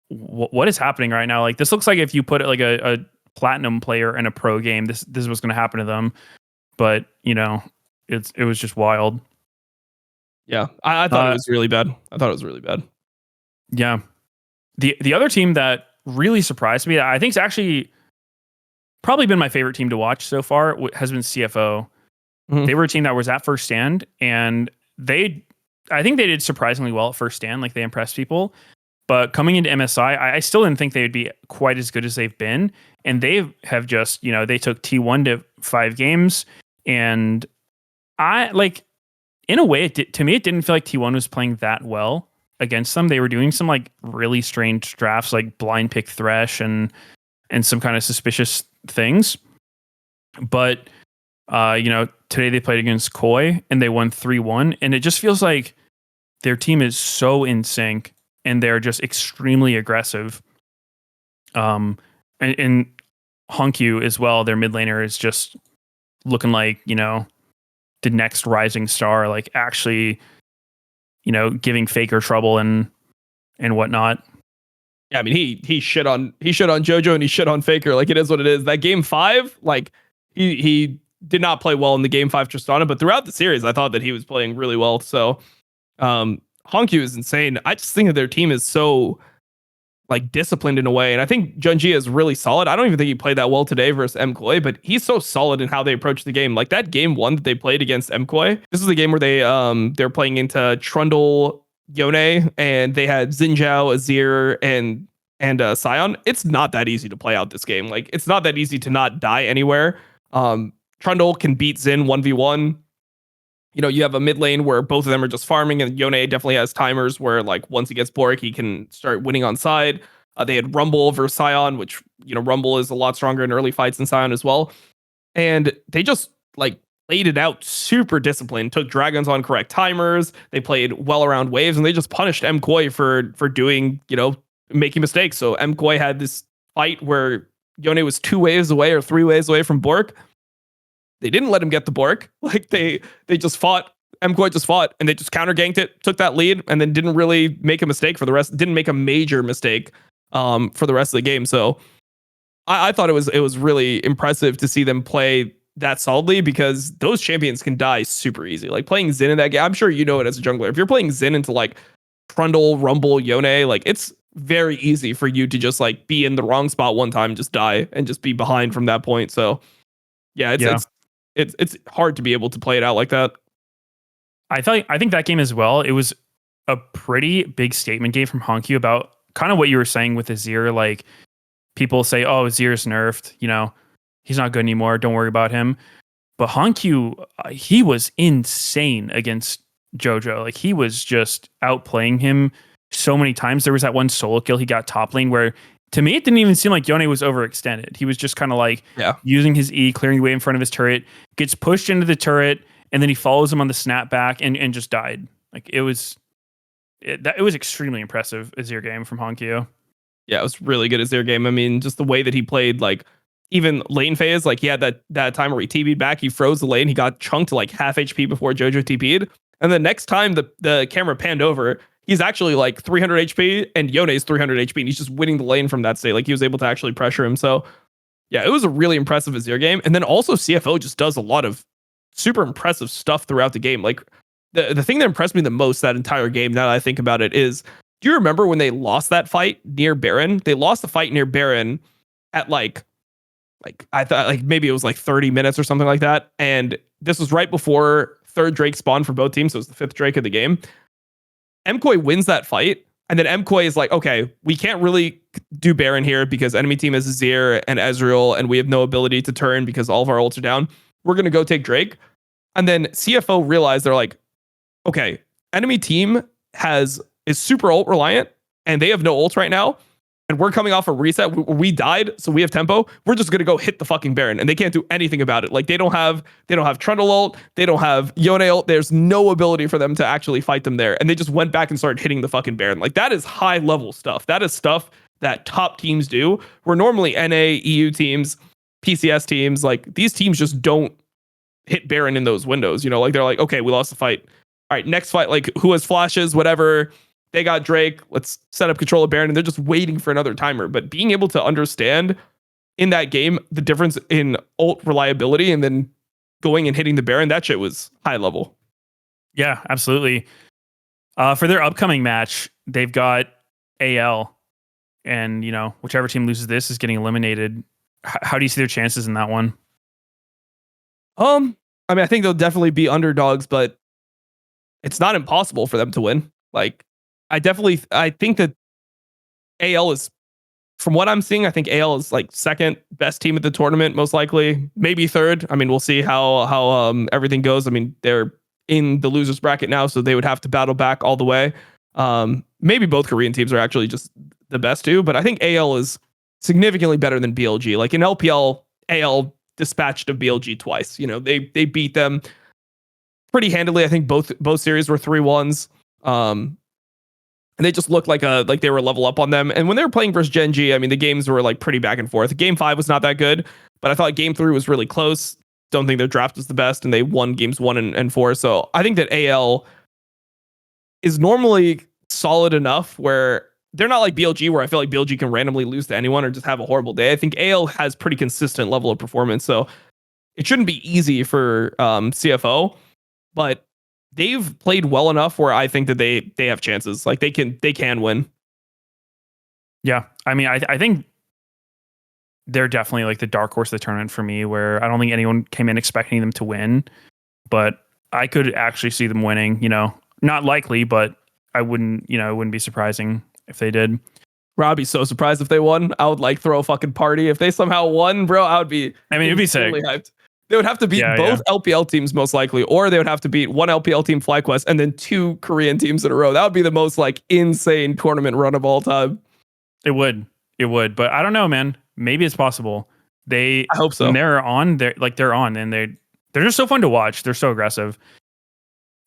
what is happening right now? Like, this looks like if you put like a platinum player in a pro game, this is what's going to happen to them. But it was just wild. Yeah, I thought it was really bad. Yeah. The other team that really surprised me, I think it's actually probably been my favorite team to watch so far, has been CFO. Mm-hmm. They were a team that was at first stand, and I think they did surprisingly well at first stand. Like, they impressed people. But coming into MSI, I still didn't think they would be quite as good as they've been. And they have just, they took T1 to 5 games. And in a way, to me, it didn't feel like T1 was playing that well against them. They were doing some like really strange drafts, like blind pick Thresh and some kind of suspicious things. But today they played against Koi and they won 3-1. And it just feels like their team is so in sync and they're just extremely aggressive. And Honkyu as well, their mid laner, is just looking like, the next rising star, like actually, giving Faker trouble and whatnot. Yeah, I mean, he shit on JoJo and he shit on Faker. Like, it is what it is. That game 5, like he did not play well in the game 5 Tristana, but throughout the series, I thought that he was playing really well. So, Honkyu is insane. I just think that their team is so like disciplined in a way, and I think Gen.G is really solid. I don't even think he played that well today versus MKOI, but he's so solid in how they approach the game. Like that game 1 that they played against MKOI, this is the game where they're playing into Trundle, Yone, and they had Xinjiao, Azir, and Sion. It's not that easy to play out this game. Like, it's not that easy to not die anywhere. Trundle can beat Xin 1v1. You have a mid lane where both of them are just farming, and Yone definitely has timers where, like, once he gets Boric, he can start winning on side. They had Rumble versus Sion, which, Rumble is a lot stronger in early fights than Sion as well. And they just, like, played it out super disciplined, took dragons on correct timers. They played well around waves, and they just punished MKOI for doing, making mistakes. So MKOI had this fight where Yone was 2 waves away or 3 waves away from Bork. They didn't let him get the Bork. Like, they just fought. MKOI just fought, and they just counter ganked it, took that lead, and then didn't really make a mistake for the rest. Didn't make a major mistake for the rest of the game. So I thought it was really impressive to see them play that solidly, because those champions can die super easy. Like, playing Xin in that game, I'm sure you know it as a jungler. If you're playing Xin into like Trundle, Rumble, Yone, like, it's very easy for you to just like be in the wrong spot one time, just die, and just be behind from that point. So yeah, it's hard to be able to play it out like that. I think that game as well, it was a pretty big statement game from Honkyu about kind of what you were saying with Azir. Like, people say, oh, Azir's nerfed, he's not good anymore, don't worry about him. But Honkyu, he was insane against JoJo. Like, he was just outplaying him so many times. There was that one solo kill he got top lane where, to me, it didn't even seem like Yone was overextended. He was just kind of like using his E, clearing the way in front of his turret, gets pushed into the turret, and then he follows him on the snapback and just died. Like, it was extremely impressive Azir game from Honkyu. Yeah, it was really good Azir game. I mean, just the way that he played, like, even lane phase, like, he had that time where he TP'd back, he froze the lane, he got chunked to like half HP before JoJo TP'd. And the next time the camera panned over, he's actually like 300 HP and Yone's 300 HP, and he's just winning the lane from that state. Like, he was able to actually pressure him. So yeah, it was a really impressive Azir game. And then also CFO just does a lot of super impressive stuff throughout the game. Like, the thing that impressed me the most that entire game, now that I think about it, is, do you remember when they lost that fight near Baron? They lost the fight near Baron at like I thought like maybe it was like 30 minutes or something like that. And this was right before 3rd Drake spawned for both teams. So it was the 5th Drake of the game. MKOI wins that fight. And then MKOI is like, okay, we can't really do Baron here because enemy team has Azir and Ezreal, and we have no ability to turn because all of our ults are down. We're going to go take Drake. And then CFO realized, they're like, okay, enemy team is super ult reliant, and they have no ults right now. And we're coming off a reset. We died, so we have tempo. We're just gonna go hit the fucking Baron, and they can't do anything about it. Like, they don't have Trundle ult, they don't have Yone ult. There's no ability for them to actually fight them there. And they just went back and started hitting the fucking Baron. Like, that is high level stuff. That is stuff that top teams do. Where normally NA, EU teams, PCS teams, like these teams just don't hit Baron in those windows. Like they're like, okay, we lost the fight. All right, next fight, like who has flashes, whatever. They got Drake. Let's set up control of Baron, and they're just waiting for another timer. But being able to understand in that game the difference in ult reliability and then going and hitting the Baron, that shit was high level. Yeah, absolutely. For their upcoming match, they've got AL, and whichever team loses this is getting eliminated. How do you see their chances in that one? I mean, I think they'll definitely be underdogs, but it's not impossible for them to win. Like, I think that AL is, from what I'm seeing, I think AL is like second best team at the tournament, most likely, maybe third. I mean, we'll see how everything goes. I mean, they're in the losers bracket now, so they would have to battle back all the way. Maybe both Korean teams are actually just the best too, but I think AL is significantly better than BLG. Like in LPL, AL dispatched of BLG twice. They beat them pretty handily. I think both series were 3-1s. And they just looked like they were a level up on them. And when they were playing versus Gen.G, I mean, the games were like pretty back and forth. Game 5 was not that good, but I thought Game 3 was really close. Don't think their draft was the best, and they won games 1 and 4. So I think that AL is normally solid enough where they're not like BLG, where I feel like BLG can randomly lose to anyone or just have a horrible day. I think AL has pretty consistent level of performance, so it shouldn't be easy for CFO, but they've played well enough where I think that they have chances. Like they can win. Yeah, I mean, I think they're definitely like the dark horse of the tournament for me, where I don't think anyone came in expecting them to win, but I could actually see them winning. Not likely, but I wouldn't. It wouldn't be surprising if they did. Bro, I'd be so surprised if they won. I would like throw a fucking party if they somehow won, bro. I would be. I mean, it'd be sick. Hyped. They would have to beat both LPL teams most likely, or they would have to beat one LPL team, FlyQuest, and then 2 Korean teams in a row. That would be the most like insane tournament run of all time. It would, but I don't know, man. Maybe it's possible. I hope so. When they're on, they're on, and they're just so fun to watch. They're so aggressive.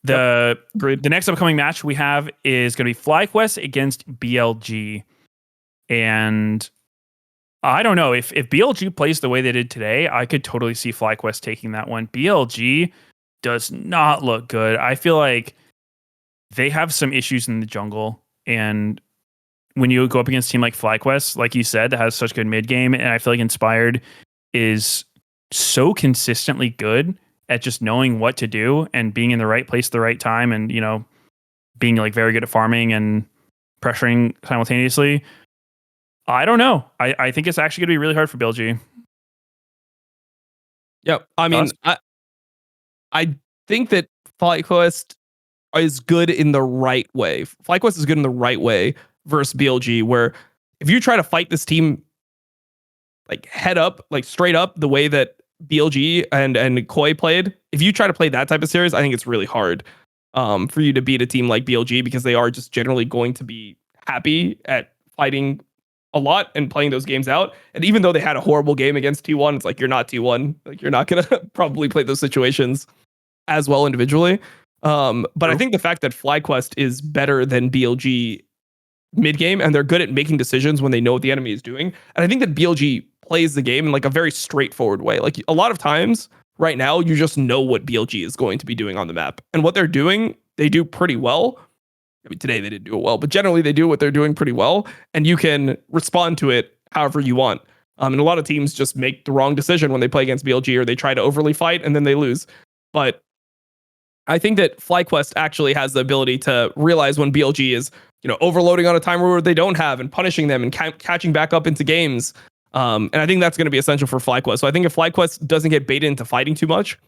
The next upcoming match we have is going to be FlyQuest against BLG, and I don't know if BLG plays the way they did today. I could totally see FlyQuest taking that one. BLG does not look good. I feel like they have some issues in the jungle, and when you go up against a team like FlyQuest, like you said, that has such good mid game, and I feel like Inspired is so consistently good at just knowing what to do and being in the right place at the right time, and being like very good at farming and pressuring simultaneously. I don't know. I think it's actually going to be really hard for BLG. Yep. I mean, I think that FlyQuest is good in the right way. FlyQuest is good in the right way versus BLG, where if you try to fight this team like head up, like straight up, the way that BLG and Koi played, if you try to play that type of series, I think it's really hard for you to beat a team like BLG, because they are just generally going to be happy at fighting a lot and playing those games out. And even though they had a horrible game against T1, it's like, you're not T1. Like, you're not going to probably play those situations as well individually. But I think the fact that FlyQuest is better than BLG mid game, and they're good at making decisions when they know what the enemy is doing. And I think that BLG plays the game in like a very straightforward way. Like a lot of times right now, you just know what BLG is going to be doing on the map, and what they're doing, they do pretty well. I mean, today they didn't do it well, but generally they do what they're doing pretty well, and you can respond to it however you want. And a lot of teams just make the wrong decision when they play against BLG, or they try to overly fight and then they lose. But I think that FlyQuest actually has the ability to realize when BLG is, overloading on a timer where they don't have, and punishing them and catching back up into games. And I think that's going to be essential for FlyQuest. So I think if FlyQuest doesn't get baited into fighting too much,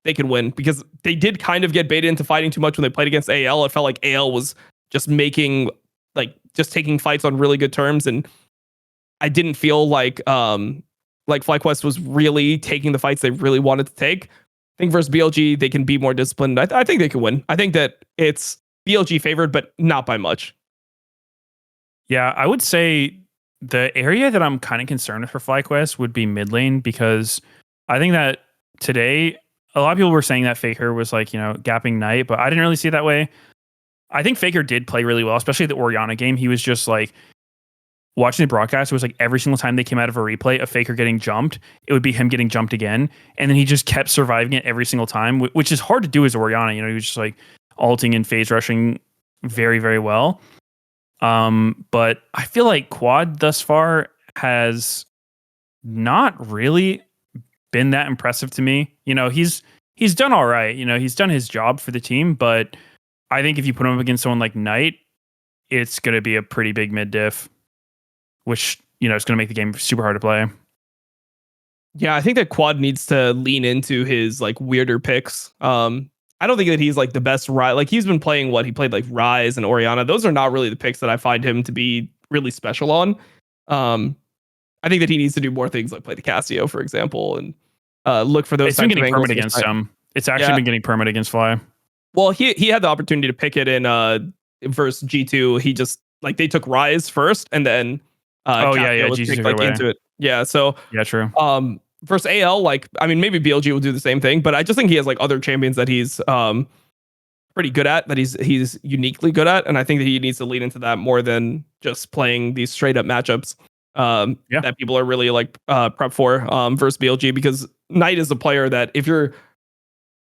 they can win, because they did kind of get baited into fighting too much when they played against AL. It felt like AL was just taking fights on really good terms, and I didn't feel like FlyQuest was really taking the fights they really wanted to take. I think versus BLG, they can be more disciplined. I think they can win. I think that it's BLG favored, but not by much. Yeah, I would say the area that I'm kind of concerned with for FlyQuest would be mid lane, because I think that today a lot of people were saying that Faker was like, gapping Knight, but I didn't really see it that way. I think Faker did play really well, especially the Orianna game. He was just like, watching the broadcast, it was like every single time they came out of a replay, a faker getting jumped, it would be him getting jumped again. And then he just kept surviving it every single time, which is hard to do as Orianna. You know, he was just like ulting and phase rushing very, very well. But I feel like Quad thus far has not really been that impressive to me. You know, he's done all right. You know, he's done his job for the team, but I think if you put him up against someone like Knight, it's going to be a pretty big mid diff, which, you know, is going to make the game super hard to play. Yeah, I think that Quad needs to lean into his like weirder picks. I don't think that he's like the best Rise. Like he's been playing he played like Rise and Orianna. Those are not really the picks that I find him to be really special on. I think that he needs to do more things like play the Casio, for example, and look for those. It's been getting permit against him. It's actually been getting permit against Fly. Well, he had the opportunity to pick it in versus G2. He just like they took Rise first and then was picked, like, into it. Yeah, so yeah, true. Versus AL, like I mean, maybe BLG will do the same thing, but I just think he has like other champions that he's pretty good at, that he's uniquely good at, and I think that he needs to lean into that more than just playing these straight up matchups that people are really like prep for versus BLG, because Knight is a player that if you're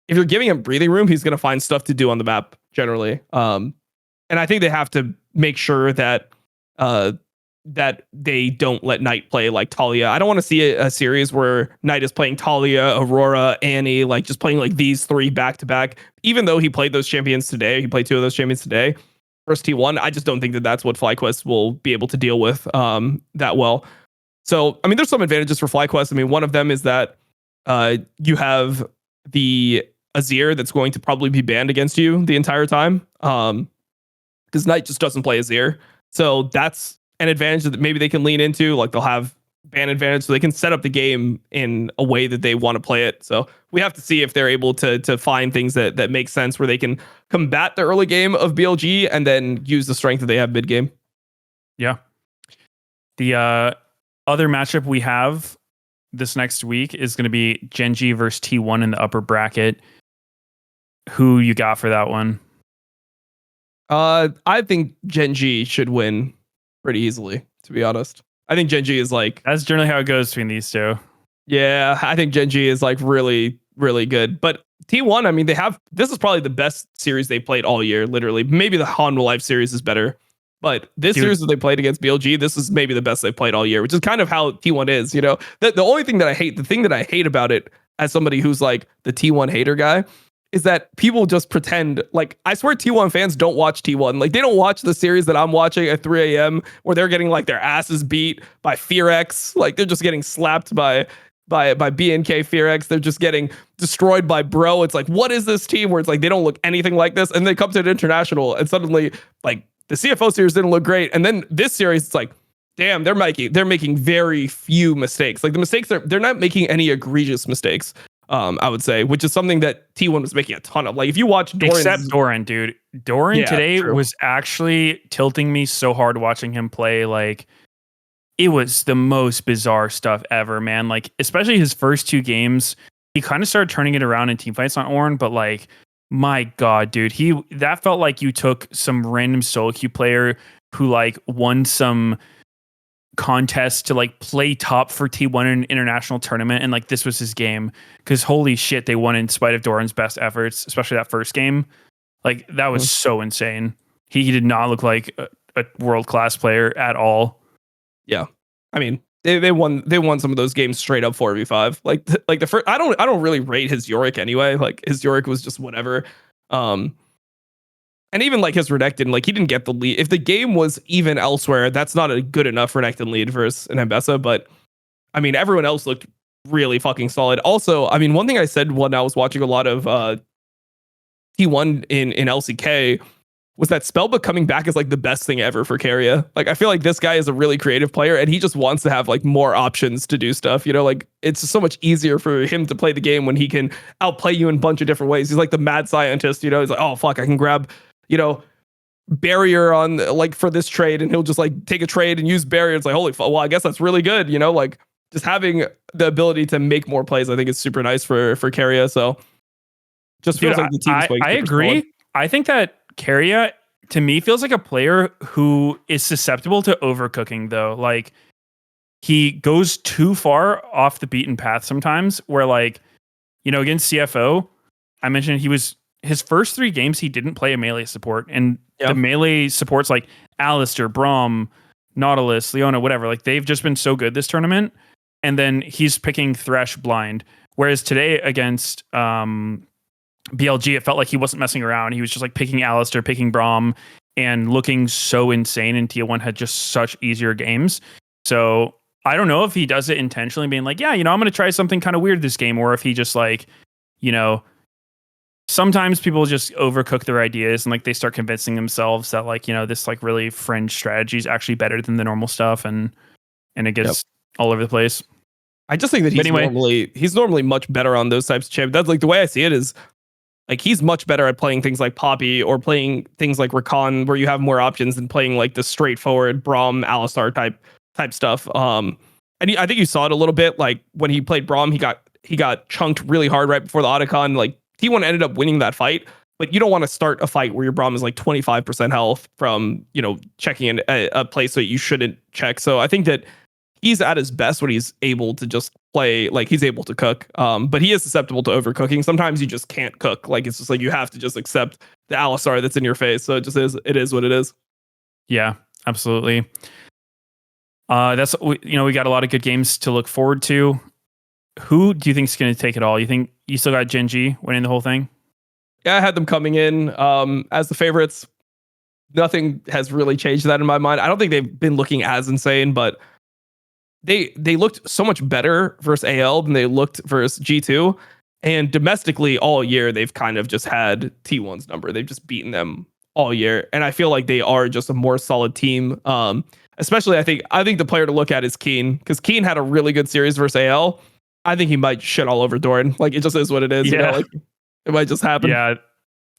giving him breathing room, he's gonna find stuff to do on the map generally. And I think they have to make sure that that they don't let Knight play like Talia. I don't want to see a series where Knight is playing Talia, Aurora, Annie, like just playing like these three back to back. Even though he played those champions today, he played two of those champions today. First T1, I just don't think that that's what FlyQuest will be able to deal with that well. So, I mean, there's some advantages for FlyQuest. I mean, one of them is that you have the Azir that's going to probably be banned against you the entire time, because Knight just doesn't play Azir. So that's an advantage that maybe they can lean into. Like they'll have ban advantage, so they can set up the game in a way that they want to play it. So we have to see if they're able to find things that make sense where they can combat the early game of BLG and then use the strength that they have mid game. Yeah. The other matchup we have this next week is going to be Gen.G versus T1 in the upper bracket. Who you got for that one? I think Gen.G should win pretty easily, to be honest. I think Gen.G is like... That's generally how it goes between these two. Yeah, I think Gen.G is like really, really good. But T1, I mean, this is probably the best series they played all year, literally. Maybe the Hanwha Life series is better. But this series that they played against BLG, this is maybe the best they've played all year, which is kind of how T1 is, you know? The only thing that I hate, the thing that I hate about it as somebody who's like the T1 hater guy, is that people just pretend, like, I swear T1 fans don't watch T1. Like, they don't watch the series that I'm watching at 3 a.m. where they're getting like their asses beat by FearX. Like, they're just getting slapped by BNK FearX. They're just getting destroyed by Bro. It's like, what is this team where it's like they don't look anything like this? And they come to an international and suddenly, like, the CFO series didn't look great. And then this series, it's like, damn, they're making very few mistakes. Like, the mistakes they're not making any egregious mistakes. I would say, which is something that T1 was making a ton of. Like, if you watch Doran, except Doran, dude, Doran today was actually tilting me so hard watching him play. Like, it was the most bizarre stuff ever, man. Like, especially his first two games, he kind of started turning it around in team fights on Ornn, but like, my God, dude, that felt like you took some random solo queue player who like won some contest to like play top for T1 in an international tournament, and like this was his game, because holy shit, they won in spite of Doran's best efforts, especially that first game. Like, that was so insane. He did not look like a world-class player at all. Yeah, I mean, they won some of those games straight up 4v5. Like the first, I don't really rate his Yorick anyway. Like, his Yorick was just whatever. And even like his Renekton, like, he didn't get the lead. If the game was even elsewhere, that's not a good enough Renekton lead versus an Ambessa. But I mean, everyone else looked really fucking solid. Also, I mean, one thing I said when I was watching a lot of T1 in LCK was that Spellbook coming back is like the best thing ever for Keria. Like, I feel like this guy is a really creative player, and he just wants to have like more options to do stuff. You know, like, it's just so much easier for him to play the game when he can outplay you in a bunch of different ways. He's like the mad scientist, you know. He's like, oh fuck, I can grab, you know, barrier on like for this trade, and he'll just like take a trade and use barrier. It's like, holy fuck, well, I guess that's really good, you know. Like, just having the ability to make more plays, I think is super nice for Keria. So just feels like the team's I agree. Solid. I think that Keria to me feels like a player who is susceptible to overcooking though. Like he goes too far off the beaten path sometimes where like, you know, against CFO, I mentioned his first 3 games, he didn't play a melee support, and the melee supports like Alistair, Braum, Nautilus, Leona, whatever, like they've just been so good this tournament. And then he's picking Thresh blind. Whereas today against BLG, it felt like he wasn't messing around. He was just like picking Alistair, picking Braum, and looking so insane. And T1 had just such easier games. So I don't know if he does it intentionally, being like, yeah, you know, I'm going to try something kind of weird this game, or if he just like, you know, sometimes people just overcook their ideas and like they start convincing themselves that like, you know, this like really fringe strategy is actually better than the normal stuff, and it gets all over the place. I just think that he's normally much better on those types of champions. That's like the way I see it is like he's much better at playing things like Poppy or playing things like Rakan, where you have more options than playing like the straightforward Braum, Alistar type stuff. And I think you saw it a little bit like when he played Braum, he got chunked really hard right before the Otacon. Like T1 ended up winning that fight, but you don't want to start a fight where your Braum is like 25% health from, you know, checking in a place that you shouldn't check. So I think that he's at his best when he's able to just play, like he's able to cook. But he is susceptible to overcooking. Sometimes you just can't cook. Like it's just like you have to just accept the Alistar that's in your face. So it is what it is. Yeah, absolutely. That's, you know, we got a lot of good games to look forward to. Who do you think is going to take it all? You think you still got Gen.G winning the whole thing? Yeah, I had them coming in as the favorites. Nothing has really changed that in my mind. I don't think they've been looking as insane, but they looked so much better versus AL than they looked versus G2. And domestically all year, they've kind of just had T1's number. They've just beaten them all year. And I feel like they are just a more solid team. Especially, I think the player to look at is Keen, because Keen had a really good series versus AL. I think he might shit all over Doran. Like, it just is what it is. Yeah. You know, like, it might just happen. Yeah,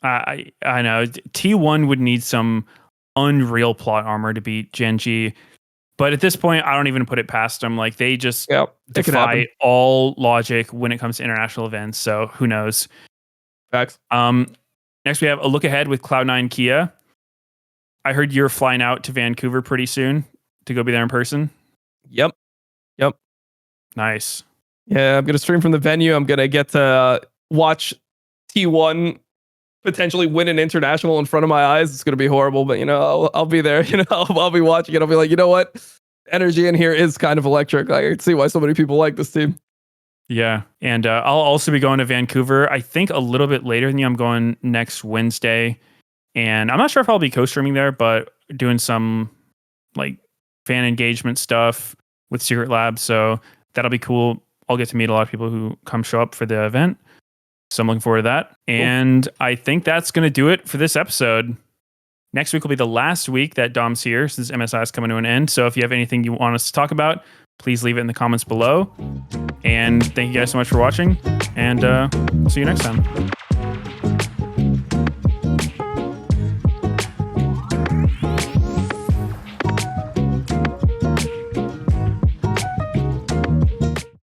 I know. T1 would need some unreal plot armor to beat Gen.G. But at this point, I don't even put it past them. Like, they just defy all logic when it comes to international events. So who knows? Facts. Next, we have a look ahead with Cloud9 Kia. I heard you're flying out to Vancouver pretty soon to go be there in person. Yep. Nice. Yeah, I'm going to stream from the venue. I'm going to get to watch T1 potentially win an international in front of my eyes. It's going to be horrible, but, you know, I'll be there. You know, I'll be watching it. I'll be like, you know what? Energy in here is kind of electric. I can see why so many people like this team. Yeah, and I'll also be going to Vancouver. I think a little bit later than you. I'm going next Wednesday. And I'm not sure if I'll be co-streaming there, but doing some like fan engagement stuff with Secret Lab. So that'll be cool. I'll get to meet a lot of people who come show up for the event. So I'm looking forward to that. Cool. And I think that's going to do it for this episode. Next week will be the last week that Dom's here since MSI is coming to an end. So if you have anything you want us to talk about, please leave it in the comments below. And thank you guys so much for watching. And see you next time.